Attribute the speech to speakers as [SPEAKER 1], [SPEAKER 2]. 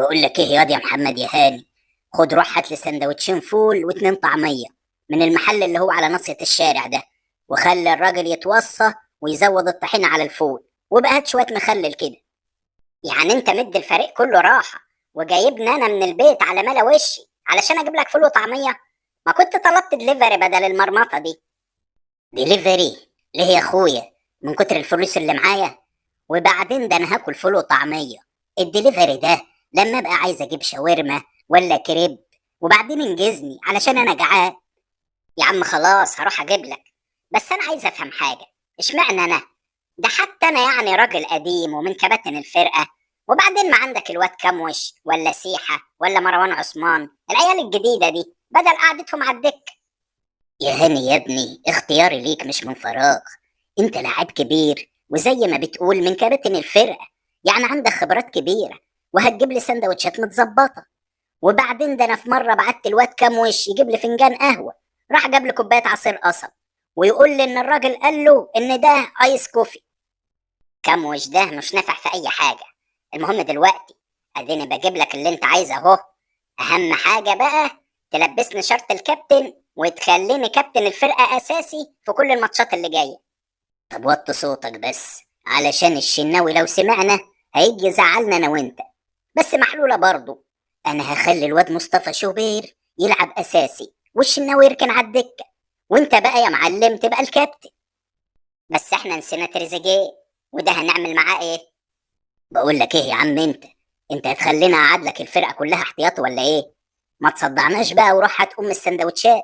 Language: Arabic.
[SPEAKER 1] بقول لك ايه ياض يا محمد يا هاني. خد روح هات لي سندوتشين فول واتنين طعميه من المحل اللي هو على ناصية الشارع ده، وخلي الراجل يتوصى ويزود الطحينة على الفول، وبقى هات شوية مخلل كده. يعني انت مدي الفريق كله راحة وجايبني انا من البيت على ملا وشي علشان اجيب لك فول وطعمية؟ ما كنت طلبت دليفري بدل المرمطة دي. دليفري ليه يا اخويا؟ من كتر الفلوس اللي معايا. وبعدين ده انا هاكل فول وطعميه. الدليفري ده لما ابقى عايز اجيب شاورما ولا كريب، وبعدين انجزني علشان انا جعان. يا عم خلاص هروح اجيب لك. بس انا عايز افهم حاجه، اشمعنى انا؟ ده حتى انا يعني راجل قديم ومن كباتن الفرقه. وبعدين ما عندك الواد كموش ولا سيحه ولا مروان عثمان العيال الجديده دي بدل قعدتهم على الدكه؟ يا هاني يا ابني، اختياري ليك مش من فراغ. انت لاعب كبير وزي ما بتقول من كباتن الفرقة، يعني عندك خبرات كبيرة، وهتجيب لي سندوتشات متظبطة. وبعدين ده انا في مرة بعت الواد كام وش يجيب لي فنجان قهوة، راح جاب لي كوباية عصير قصب، ويقول لي ان الراجل قال له ان ده ايس كوفي. كام وش ده مش نافع في اي حاجة. المهم دلوقتي اديني بجيب لك اللي انت عايزه اهو. اهم حاجة بقى تلبسني شرط الكابتن وتخليني كابتن الفرقة اساسي في كل الماتشات اللي جاية. طب وطي صوتك بس، علشان الشناوي لو سمعنا هيجي يزعلنا انا وانت. بس محلولة برضو، انا هخلي الواد مصطفى شوبير يلعب اساسي والشناوي يركن على الدكة، وانت بقى يا معلم تبقى الكابتن. بس احنا نسينا تريزيجيه، وده هنعمل معاه ايه؟ بقول لك ايه يا عم انت هتخلينا اقعد لك الفرقة كلها احتياطي ولا ايه؟ ما تصدعناش بقى وروح هات ام السندوتشات.